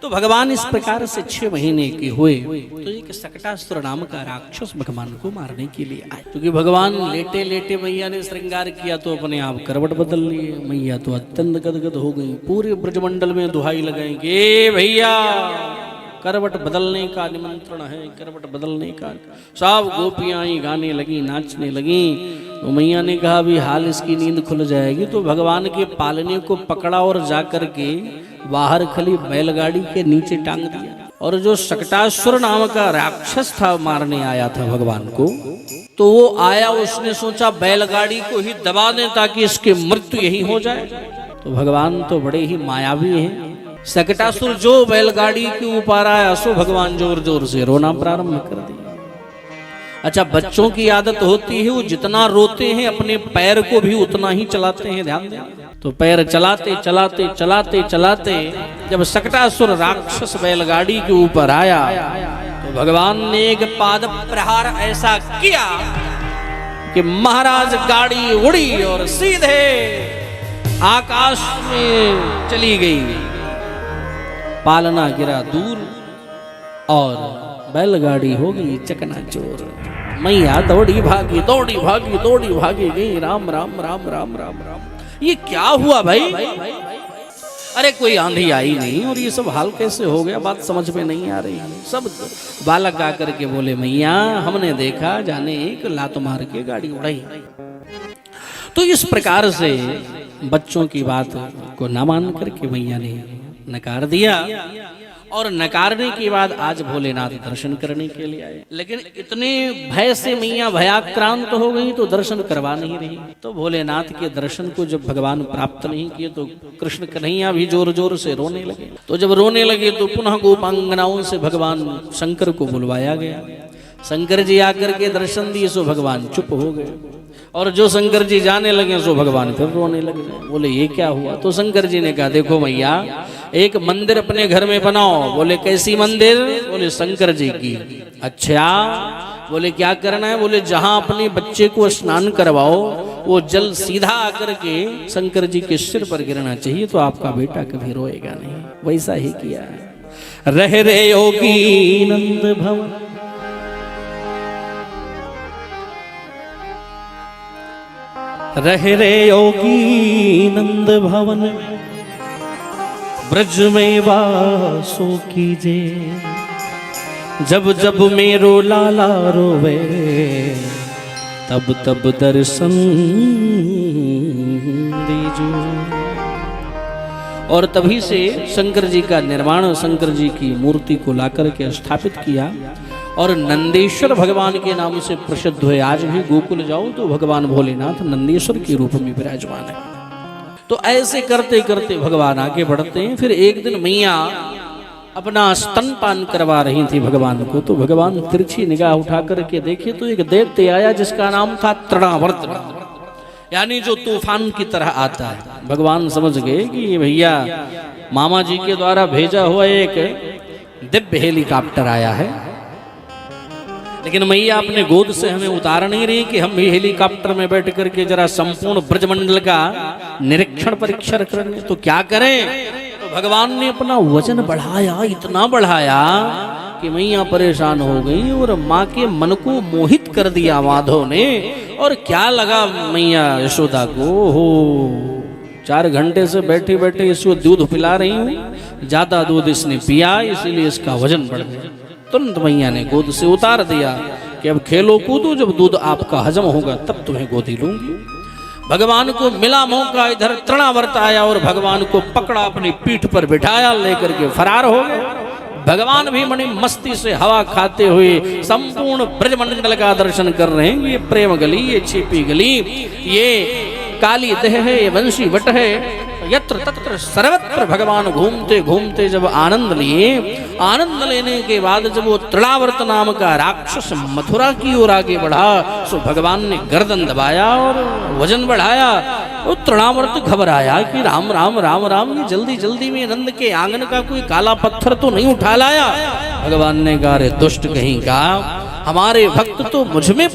तो भगवान इस प्रकार से 6 महीने के हुए तो एक सकटासुर नाम का राक्षस भगवान को मारने के लिए आए। क्योंकि भगवान लेटे लेटे मैया ने श्रृंगार किया तो अपने आप करवट बदल लिए। मैया तो अत्यंत गदगद हो गई, पूरे ब्रजमंडल में दुहाई लगाएंगे, भैया करवट बदलने का निमंत्रण है, करवट बदलने का। सब गोपियां गाने लगी, नाचने लगी। तो मैया ने कहा अभी हाल इसकी नींद खुल जाएगी। तो भगवान के पालने को पकड़ा और जाकर के बाहर खली बैलगाड़ी के नीचे टांग दिया। और जो सकटासुर नाम का राक्षस था मारने आया था भगवान को, तो वो आया, उसने सोचा बैलगाड़ी को ही दबा दें ताकि इसकी मृत्यु यही हो जाए। तो भगवान तो बड़े ही मायावी हैं। सकटासुर जो बैलगाड़ी के ऊपर आया सो भगवान जोर जोर से रोना प्रारंभ कर दिया। अच्छा, बच्चों की आदत होती है वो जितना रोते हैं अपने पैर को भी उतना ही चलाते हैं, ध्यान दें। तो पैर चलाते चलाते चलाते चलाते जब सकटासुर राक्षस बैलगाड़ी के ऊपर आया तो भगवान ने एक पाद प्रहार ऐसा किया कि महाराज गाड़ी उड़ी और सीधे आकाश में चली गई। पालना गिरा दूर और बैलगाड़ी हो गई चकनाचूर। मैया दौड़ी भागी दौड़ी भागी दौड़ी भागी गई। राम राम राम राम राम राम। ये क्या हुआ भाई? अरे कोई आंधी आई नहीं और ये सब हाल कैसे हो गया, बात समझ में नहीं आ रही। सब बालक आकर के बोले मैया हमने देखा जाने एक लात मार के गाड़ी उड़ाई। तो इस प्रकार से बच्चों की बात को न मान करके मैया ने नकार दिया। और नकारने के बाद आज भोलेनाथ दर्शन करने के लिए आए। लेकिन इतने भय से मैया भयाक्रांत हो गई तो दर्शन करवा नहीं रही। तो भोलेनाथ के दर्शन को जब भगवान प्राप्त नहीं किए तो कृष्ण कन्हैया भी जोर जोर से रोने लगे। तो जब रोने लगे तो पुनः गोपांगनाओं से भगवान शंकर को बुलवाया गया। शंकर जी आकर के दर्शन दिए सो भगवान चुप हो गए। और जो शंकर जी जाने लगे सो भगवान फिर रोने लगे। बोले ये क्या हुआ? तो शंकर जी ने कहा देखो मैया एक मंदिर अपने घर में बनाओ। बोले कैसी मंदिर? बोले शंकर जी की। अच्छा, बोले क्या करना है? बोले जहां अपने बच्चे को स्नान करवाओ वो जल सीधा आकर के शंकर जी के सिर पर गिरना चाहिए तो आपका बेटा कभी रोएगा नहीं। वैसा ही किया। रह रे योगी नंद भवन, रह रे योगी नंद भवन, ब्रज में वासो कीजे। जब जब मेरो लाला रोवे तब तब दर्शन दीजो। और तभी से शंकर जी का निर्माण, शंकर जी की मूर्ति को लाकर के स्थापित किया और नंदेश्वर भगवान के नाम से प्रसिद्ध हुए। आज भी गोकुल जाओ तो भगवान भोलेनाथ नंदेश्वर के रूप में विराजमान है। तो ऐसे करते करते भगवान आगे बढ़ते हैं। फिर एक दिन मैया अपना स्तनपान करवा रही थी भगवान को। तो भगवान तिरछी निगाह उठा करके देखे तो एक दैत्य आया जिसका नाम था तृणावर्त, यानी जो तूफान की तरह आता है। भगवान समझ गए कि ये भैया मामा जी के द्वारा भेजा हुआ एक दिव्य हेलीकॉप्टर आया है। लेकिन मैया अपने गोद से हमें उतार नहीं रही कि हम भी हेलीकॉप्टर में बैठ करके जरा संपूर्ण ब्रजमंडल का निरीक्षण परीक्षण करें। तो क्या करें? तो भगवान ने अपना वजन बढ़ाया, इतना बढ़ाया कि मैया परेशान हो गई और माँ के मन को मोहित कर दिया माधव ने। और क्या लगा मैया यशोदा को, हो 4 घंटे से बैठे बैठे इसको दूध पिला रही हूँ, ज्यादा दूध इसने पिया इसीलिए इसका वजन बढ़ गया। तुरंत मैया ने गोद से उतार दिया कि अब खेलो कूदो, जब दूध आपका हजम होगा तब तुम्हें गोदी लूंगी। भगवान को मिला मौका, इधर तृणावर्त आया और भगवान को पकड़ा, अपनी पीठ पर बिठाया, लेकर के फरार हो गए। भगवान भी बड़ी मस्ती से हवा खाते हुए संपूर्ण ब्रजमंडल का दर्शन कर रहे हैं। ये प्रेम गली, ये छिपी गली, ये काली देह है, ये वंशी वट है, यत्र तत्र सर्वत्र भगवान घूमते घूमते जब आनंद लिए, आनंद लेने के बाद जब वो तृणावर्त नाम का राक्षस मथुरा की ओर आगे बढ़ा तो भगवान ने गर्दन दबाया और वजन बढ़ाया। वो तृणावर्त घबराया कि राम राम राम राम, ये जल्दी जल्दी में नंद के आंगन का कोई काला पत्थर तो नहीं उठा लाया। भगवान ने कहा रे दुष्ट कहीं का, हमारे भक्त तो मुझ में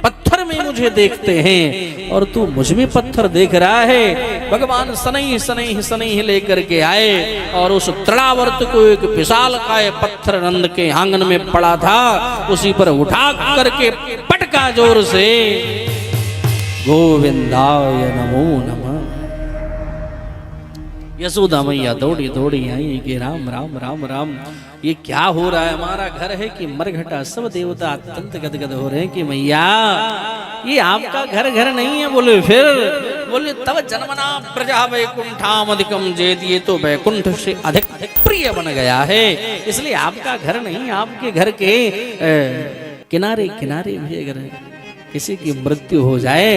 पत्थर में मुझे देखते हैं और तू मुझ में पत्थर देख रहा है। भगवान सनई सनई सनई लेकर के आए और उस तृणावर्त को एक विशालकाय पत्थर नंद के आंगन में पड़ा था, उसी पर उठा करके पटका जोर से, गोविंदाय नमो नमः। यशोदा मैया दौड़ी दौड़ी आई कि राम राम राम राम, ये क्या हो रहा है? हमारा घर है कि मरघटा सब देवता अत्यंत गदगद हो रहे हैं कि मैया ये आपका घर घर नहीं है। बोले फिर? बोले तब जन्मना प्रजा वैकुंठाम अधिकम जेद, ये तो वैकुंठ से अधिक प्रिय बन गया है, इसलिए आपका घर नहीं, आपके घर के किनारे किनारे भी अगर किसी की मृत्यु हो जाए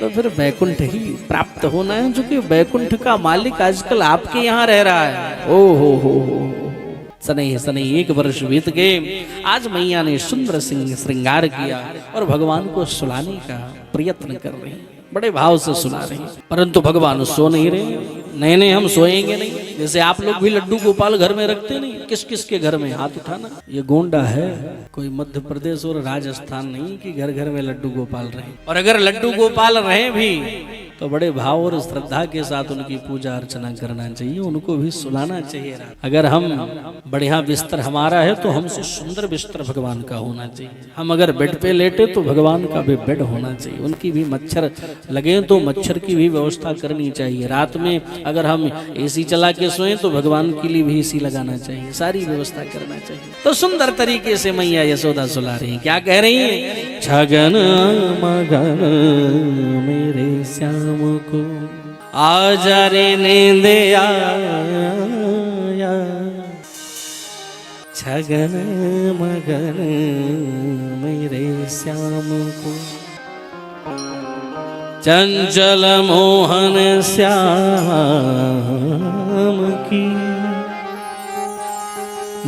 तो फिर वैकुंठ ही प्राप्त होना है, जो कि वैकुंठ का मालिक आजकल आपके यहाँ रह रहा है। ओ हो सनई सनई 1 वर्ष बीत गए। आज मैया ने सुंदर सिंह श्रृंगार किया और भगवान को सुलाने का प्रयत्न कर रही, बड़े भाव से सुना रही, परंतु भगवान सो नहीं रहे। नहीं हम सोएंगे नहीं। जैसे आप लोग भी लड्डू गोपाल घर में रखते नहीं, किस किस के घर में हाथ उठाना। ये गोंडा है, कोई मध्य प्रदेश और राजस्थान नहीं कि घर घर में लड्डू गोपाल रहे। और अगर लड्डू गोपाल रहे भी तो बड़े भाव और श्रद्धा के साथ उनकी पूजा अर्चना करना चाहिए, उनको भी सुलाना चाहिए। अगर हम बढ़िया बिस्तर हमारा है तो हमसे सुंदर बिस्तर भगवान का होना चाहिए। हम अगर बेड पे लेटे तो भगवान का भी बेड होना चाहिए। उनकी भी मच्छर लगे तो मच्छर की भी व्यवस्था करनी चाहिए। रात में अगर हम एसी चला के सोए तो भगवान के लिए भी एसी लगाना चाहिए, सारी व्यवस्था करना चाहिए। तो सुंदर तरीके से मैया यशोदा सुला रही हैं। क्या कह रही हैं? छगन मगन मेरे श्याम को आजा रे नींद आया, छगन मगन मेरे श्याम को चंचल मोहन श्याम की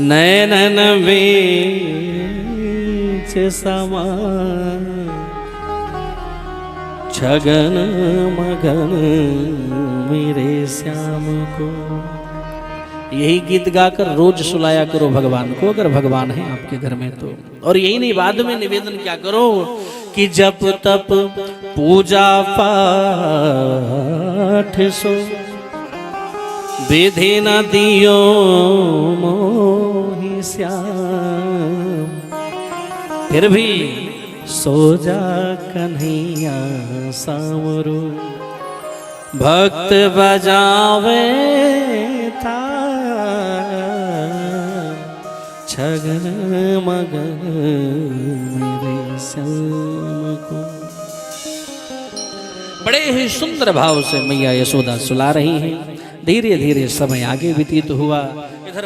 नैनन बीच समा, छगन मगन मेरे श्याम को। यही गीत गाकर रोज सुलाया करो भगवान को, अगर भगवान है आपके घर में तो। और यही नहीं, बाद में निवेदन क्या करो कि जप तप पूजा पाठ सो विधि न दियो मोहि श्याम, फिर भी सो जा कन्हैया सामरो, भक्त बजावे था छगन मगन मेरे श्याम को। बड़े ही सुंदर भाव से मैया यशोदा सुला रही हैं। धीरे धीरे समय आगे व्यतीत हुआ। इधर